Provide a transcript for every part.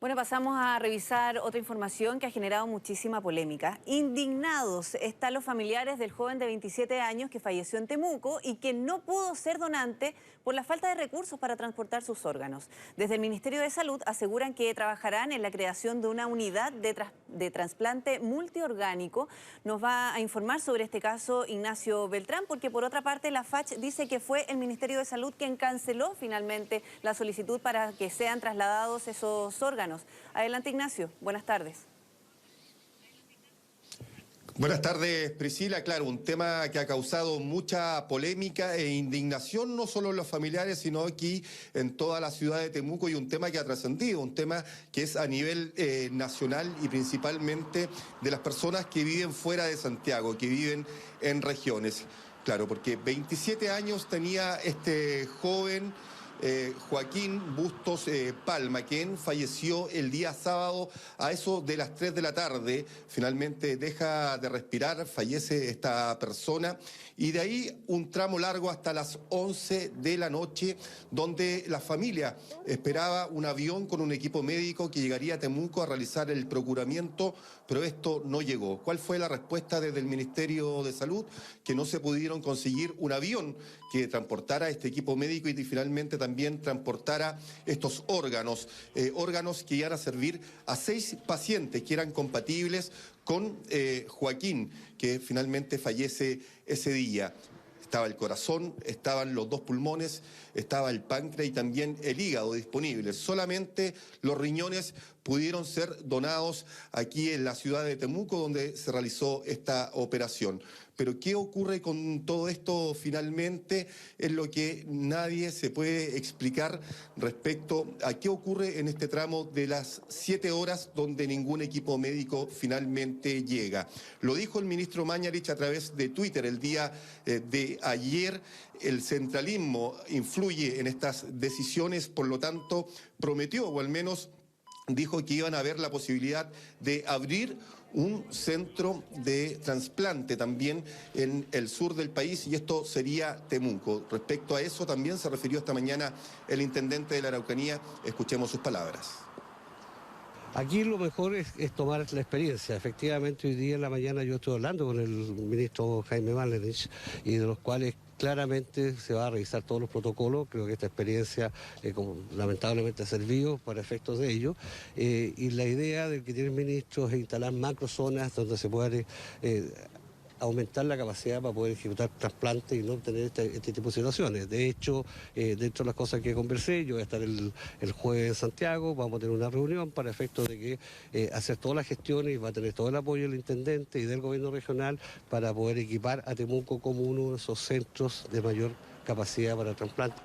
Bueno, pasamos a revisar otra información que ha generado muchísima polémica. Indignados están los familiares del joven de 27 años que falleció en Temuco y que no pudo ser donante por la falta de recursos para transportar sus órganos. Desde el Ministerio de Salud aseguran que trabajarán en la creación de una unidad de trasplante multiorgánico. Nos va a informar sobre este caso Ignacio Beltrán, porque por otra parte la FACH dice que fue el Ministerio de Salud quien canceló finalmente la solicitud para que sean trasladados esos órganos. Adelante, Ignacio. Buenas tardes. Buenas tardes, Priscila. Claro, un tema que ha causado mucha polémica e indignación, no solo en los familiares, sino aquí en toda la ciudad de Temuco, y un tema que ha trascendido, un tema que es a nivel nacional y principalmente de las personas que viven fuera de Santiago, que viven en regiones. Claro, porque 27 años tenía este joven Joaquín Bustos Palma, quien falleció el día sábado a eso de las 3 de la tarde. Finalmente deja de respirar, fallece esta persona, y de ahí un tramo largo hasta las 11 de la noche, donde la familia esperaba un avión con un equipo médico que llegaría a Temuco a realizar el procuramiento, pero esto no llegó. ¿Cuál fue la respuesta desde el Ministerio de Salud? Que no se pudieron conseguir un avión que transportara este equipo médico y finalmente también transportara estos órganos, órganos que iban a servir a 6 pacientes que eran compatibles con Joaquín, que finalmente fallece ese día. Estaba el corazón, estaban los 2 pulmones, estaba el páncreas y también el hígado disponibles. Solamente los riñones pudieron ser donados aquí en la ciudad de Temuco, donde se realizó esta operación. Pero ¿qué ocurre con todo esto finalmente? Es lo que nadie se puede explicar respecto a qué ocurre en este tramo de las 7 horas donde ningún equipo médico finalmente llega. Lo dijo el ministro Mañalich a través de Twitter el día de ayer. El centralismo influye en estas decisiones, por lo tanto prometió, o al menos dijo, que iban a ver la posibilidad de abrir un centro de trasplante también en el sur del país, y esto sería Temuco. Respecto a eso también se refirió esta mañana el intendente de la Araucanía. Escuchemos sus palabras. Aquí lo mejor es tomar la experiencia. Efectivamente, hoy día en la mañana yo estoy hablando con el ministro Jaime Mañalich, y de los cuales claramente se va a revisar todos los protocolos. Creo que esta experiencia lamentablemente ha servido para efectos de ello. Y la idea del que tiene el ministro es instalar macrozonas donde se pueda aumentar la capacidad para poder ejecutar trasplantes y no tener este tipo de situaciones. De hecho, dentro de las cosas que conversé, yo voy a estar el jueves en Santiago, vamos a tener una reunión para efectos de que hacer todas las gestiones, y va a tener todo el apoyo del intendente y del gobierno regional para poder equipar a Temuco como uno de esos centros de mayor capacidad para trasplante.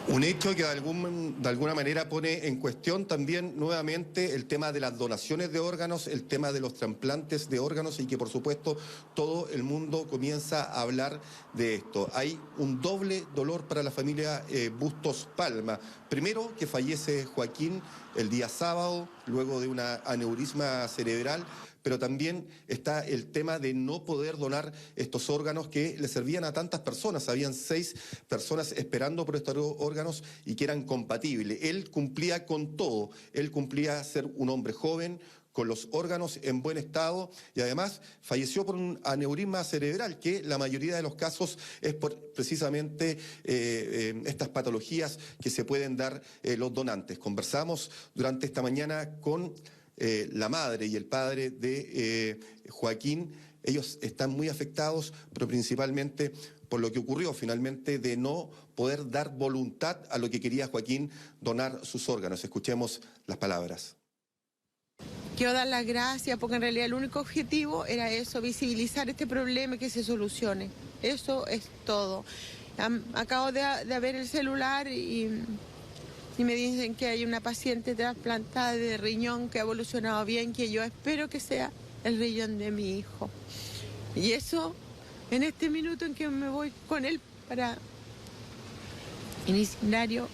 Un hecho que de alguna manera pone en cuestión también nuevamente el tema de las donaciones de órganos, el tema de los trasplantes de órganos, y que por supuesto todo el mundo comienza a hablar de esto. Hay un doble dolor para la familia Bustos Palma. Primero, que fallece Joaquín el día sábado, luego de una aneurisma cerebral, pero también está el tema de no poder donar estos órganos que le servían a tantas personas. Habían 6 personas esperando por estos órganos y que eran compatibles. Él cumplía con todo. Él cumplía ser un hombre joven, con los órganos en buen estado, y además falleció por un aneurisma cerebral, que la mayoría de los casos es por precisamente estas patologías que se pueden dar los donantes. Conversamos durante esta mañana con la madre y el padre de Joaquín. Ellos están muy afectados, pero principalmente por lo que ocurrió finalmente de no poder dar voluntad a lo que quería Joaquín, donar sus órganos. Escuchemos las palabras. Quiero dar las gracias porque en realidad el único objetivo era eso, visibilizar este problema y que se solucione. Eso es todo. Acabo de ver el celular y me dicen que hay una paciente trasplantada de riñón que ha evolucionado bien, que yo espero que sea el riñón de mi hijo. Y eso, en este minuto en que me voy con él para iniciario,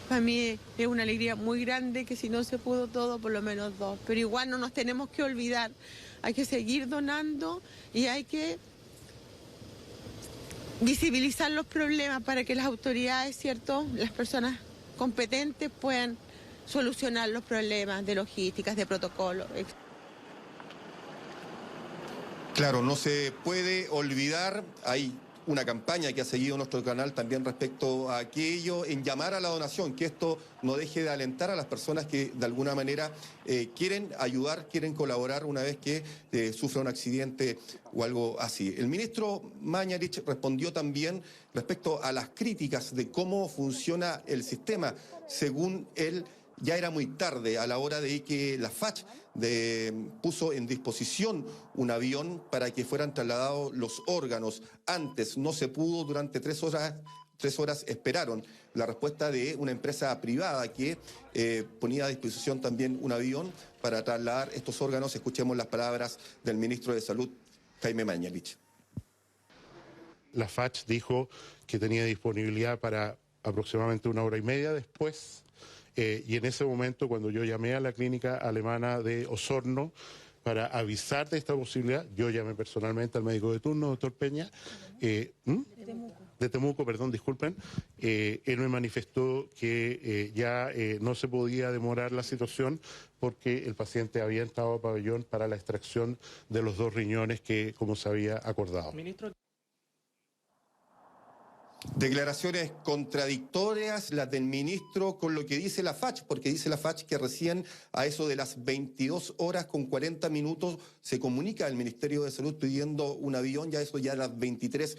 para mí es una alegría muy grande, que si no se pudo todo, por lo menos 2. Pero igual no nos tenemos que olvidar, hay que seguir donando y hay que visibilizar los problemas para que las autoridades, ¿cierto?, las personas competentes puedan solucionar los problemas de logísticas, de protocolo. Claro, no se puede olvidar, hay una campaña que ha seguido nuestro canal también respecto a aquello, en llamar a la donación, que esto no deje de alentar a las personas que de alguna manera quieren ayudar, quieren colaborar una vez que sufra un accidente o algo así. El ministro Mañalich respondió también respecto a las críticas de cómo funciona el sistema. Según él, ya era muy tarde a la hora de que la FACH puso en disposición un avión para que fueran trasladados los órganos. Antes no se pudo, durante 3 horas esperaron la respuesta de una empresa privada que ponía a disposición también un avión para trasladar estos órganos. Escuchemos las palabras del ministro de Salud, Jaime Mañalich. La FACH dijo que tenía disponibilidad para aproximadamente 1 hora y media después. Y en ese momento, cuando yo llamé a la clínica alemana de Osorno para avisar de esta posibilidad, yo llamé personalmente al médico de turno, doctor Peña, de Temuco, perdón, disculpen, él me manifestó que ya no se podía demorar la situación porque el paciente había entrado a pabellón para la extracción de los 2 riñones que, como se había acordado. Declaraciones contradictorias las del ministro con lo que dice la FACH, porque dice la FACH que recién a eso de las 22 horas con 40 minutos se comunica al Ministerio de Salud pidiendo un avión, ya eso ya a las 23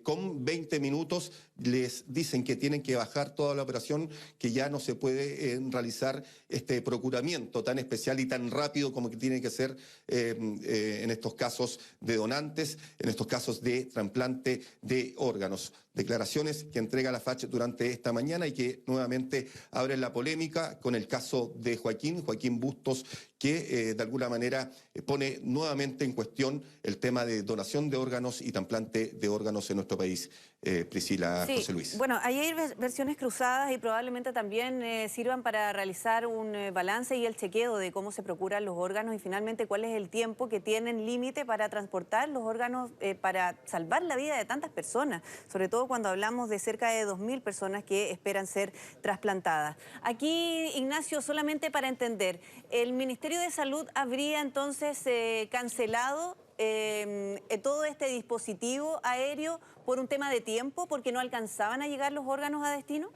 con 20 minutos les dicen que tienen que bajar toda la operación, que ya no se puede realizar este procuramiento tan especial y tan rápido como que tiene que ser en estos casos de donantes, en estos casos de trasplante de órganos. Declaraciones que entrega la FACH durante esta mañana y que nuevamente abren la polémica con el caso de Joaquín Bustos, que de alguna manera pone nuevamente en cuestión el tema de donación de órganos y trasplante de órganos en nuestro país. Priscila, sí, José Luis. Bueno, ahí hay versiones cruzadas y probablemente también sirvan para realizar un balance y el chequeo de cómo se procuran los órganos y finalmente cuál es el tiempo que tienen límite para transportar los órganos para salvar la vida de tantas personas, sobre todo cuando hablamos de cerca de 2.000 personas que esperan ser trasplantadas. Aquí, Ignacio, solamente para entender, ¿el Ministerio de Salud habría entonces cancelado todo este dispositivo aéreo por un tema de tiempo, porque no alcanzaban a llegar los órganos a destino?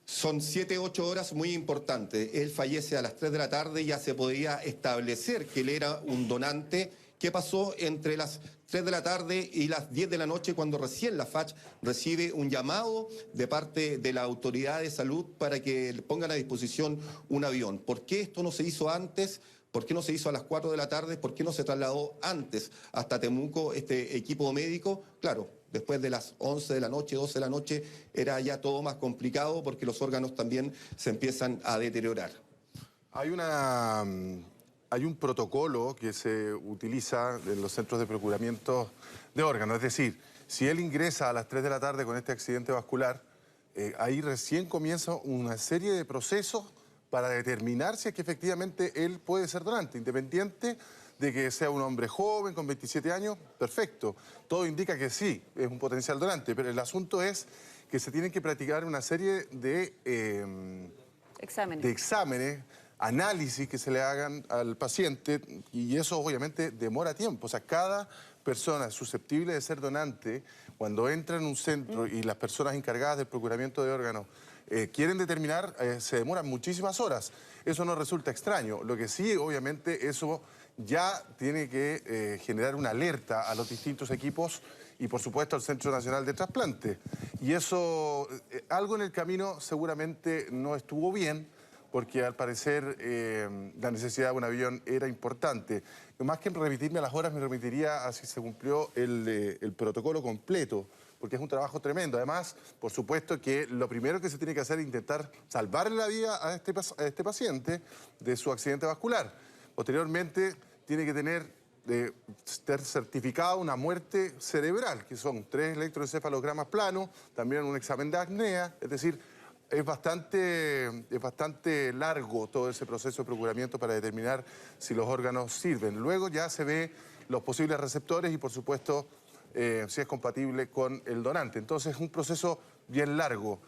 Son 7, 8 horas muy importantes. Él fallece a las 3 de la tarde, ya se podía establecer que él era un donante. ¿Qué pasó entre las 3 de la tarde y las 10 de la noche cuando recién la FACH recibe un llamado de parte de la autoridad de salud para que le pongan a disposición un avión? ¿Por qué esto no se hizo antes? ¿Por qué no se hizo a las 4 de la tarde? ¿Por qué no se trasladó antes hasta Temuco este equipo médico? Claro, después de las 11 de la noche, 12 de la noche, era ya todo más complicado porque los órganos también se empiezan a deteriorar. Hay un protocolo que se utiliza en los centros de procuramiento de órganos. Es decir, si él ingresa a las 3 de la tarde con este accidente vascular, ahí recién comienza una serie de procesos para determinar si es que efectivamente él puede ser donante, independiente de que sea un hombre joven con 27 años, perfecto. Todo indica que sí, es un potencial donante, pero el asunto es que se tienen que practicar una serie de exámenes, análisis que se le hagan al paciente y eso obviamente demora tiempo. O sea, cada persona susceptible de ser donante, cuando entra en un centro y las personas encargadas del procuramiento de órganos quieren determinar, se demoran muchísimas horas. Eso no resulta extraño. Lo que sí, obviamente, eso ya tiene que generar una alerta a los distintos equipos y, por supuesto, al Centro Nacional de Trasplante. Y eso, algo en el camino seguramente no estuvo bien, porque al parecer la necesidad de un avión era importante. Más que remitirme a las horas, me remitiría a si se cumplió el protocolo completo, porque es un trabajo tremendo. Además, por supuesto que lo primero que se tiene que hacer es intentar salvarle la vida a este paciente de su accidente vascular. Posteriormente, tiene que tener certificado una muerte cerebral, que son 3 electroencefalogramas planos, también un examen de apnea, es decir, es bastante largo todo ese proceso de procuramiento para determinar si los órganos sirven. Luego ya se ve los posibles receptores y, por supuesto, si es compatible con el donante. Entonces, es un proceso bien largo.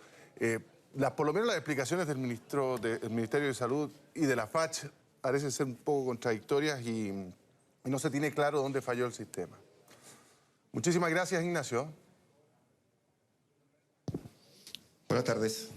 Por lo menos las explicaciones del Ministerio de Salud y de la FACH parecen ser un poco contradictorias y no se tiene claro dónde falló el sistema. Muchísimas gracias, Ignacio. Buenas tardes.